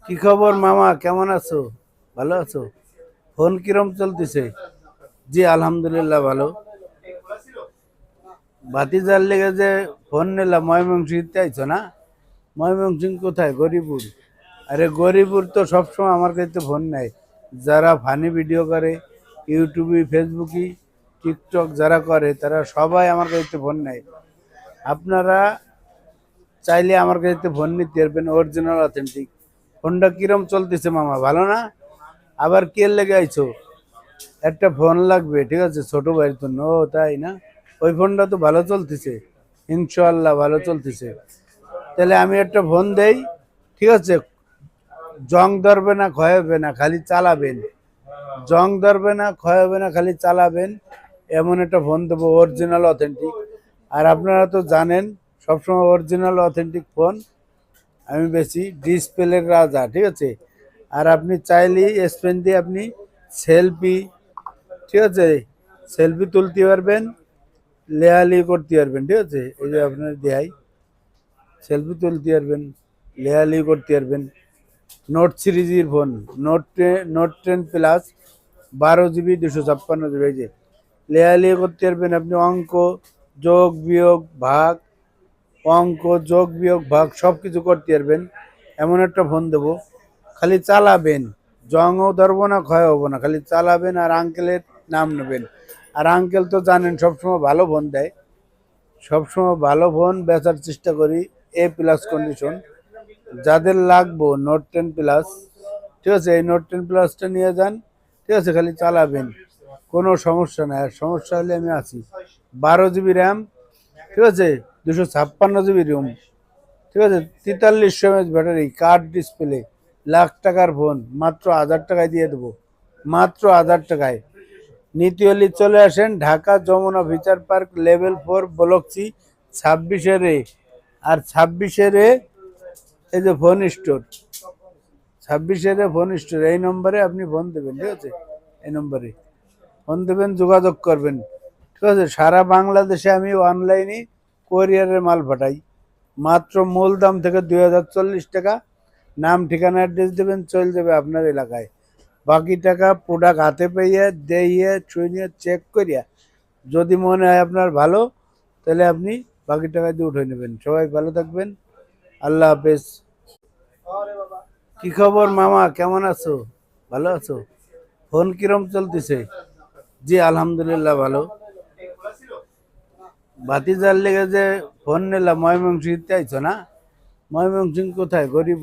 কি খবর মামা, কেমন আছো? ভালো আছো? ফোন কিরম চলতেছে? জি আলহামদুলিল্লাহ ভালো। ভাতিজার লেগে যে ফোন নিলাম, ময়মনসিংহ আইছো না? ময়মনসিংহ কোথায়? গরিপুর? আরে গরিপুর তো সবসময় আমার কাছে ফোন নেয়। যারা ফানি ভিডিও করে, ইউটিউবে ফেসবুকে টিকটক যারা করে, তারা সবাই আমার কাছে ফোন নেয়। আপনারা চাইলে আমার কাছে ফোন নিতে পারবেন, অরিজিনাল অথেন্টিক। ফোনটা কিরম চলতেছে মামা, ভালো না? আবার কে লেগে আইছো? একটা ফোন লাগবে, ঠিক আছে, ছোট ভাইয়ের জন্য। ও তাই না? ওই ফোনটা তো ভালো চলতেছে, ইনশাআল্লাহ ভালো চলতেছে। তাহলে আমি একটা ফোন দেই, ঠিক আছে? জং ধরবে না, ক্ষয় হবে না, খালি চালাবেন। জং ধরবে না, ক্ষয় হবে না, খালি চালাবেন। এমন একটা ফোন দেবো, অরিজিনাল অথেন্টিক। আর আপনারা তো জানেন, সবসময় অরিজিনাল অথেন্টিক ফোন আমি বেশি। ডিসপ্লের রাজা, ঠিক আছে? আর আপনি চাইলেই এস পেন দিয়ে আপনি সেলফি, ঠিক আছে, সেলফি তুলতে পারবেন, লেয়ালি করতে পারবেন, ঠিক আছে? এই যে আপনার দেখাই, সেলফি তুলতে পারবেন, লেয়ালি করতে পারবেন। নোট সিরিজের phone, note 10 plus, 12 GB, 256 GB. এই যে লেয়ালি করতে পারবেন আপনি, অঙ্ক, যোগ বিয়োগ ভাগ, অঙ্ক যোগ বিয়োগ ভাগ সব কিছু করতে পারবেন। এমন একটা ফোন দেবো, খালি চালাবেন। জংও ধরবো না, ক্ষয় হবো না, খালি চালাবেন আর আঙ্কেলের নাম নেবেন। আর আঙ্কেল তো জানেন সবসময় ভালো ফোন দেয়, সবসময় ভালো ফোন বেচার চেষ্টা করি। A+ condition. যাদের লাগবো নোট 10 প্লাস, ঠিক আছে, এই নোট 10 প্লাসটা নিয়ে যান, ঠিক আছে? খালি চালাবেন, কোনো সমস্যা নাই। আর সমস্যা হলে আমি আছি। 12 জিবি র্যাম, ঠিক আছে, 256 জিবি রোম, ঠিক আছে, 4300 mAh battery, card display, lakh টাকার ফোন মাত্র 1000 টাকায় দিয়ে দেবো। মাত্র 1000 টাকায়। নিতে হলে চলে আসেন Dhaka Jamuna future park, level 4, block 26-এ। আর 26-এ এই যে ফোন স্টোর, 26-এ ফোন স্টোর, এই নম্বরে আপনি ফোন দেবেন, ঠিক আছে? এই নম্বরে ফোন দেবেন, যোগাযোগ করবেন, ঠিক আছে? সারা বাংলাদেশে আমি অনলাইনে কোরিয়ারের মাল পাঠাই। মাত্র মূল দাম থেকে 2040 টাকা। নাম ঠিকানা অ্যাড্রেস দেবেন, চলে যাবে আপনার এলাকায়। বাকি টাকা প্রোডাক্ট হাতে পেয়ে দিয়ে ছুঁয়ে চেক করিয়া যদি মনে হয় আপনার ভালো, তাহলে আপনি বাকি টাকা দিয়ে উঠে নেবেন। সবাই ভালো থাকবেন, আল্লাহ হাফেজ। কি খবর মামা, কেমন আছো? ভালো আছো? ফোন কিরম চলতেছে? জি আলহামদুলিল্লাহ ভালো। ভাতিজার লেগে যে ফোন নিলাম, ময়মনসিংহ আইছো না? ময়মনসিংহ কোথায়? গরিব?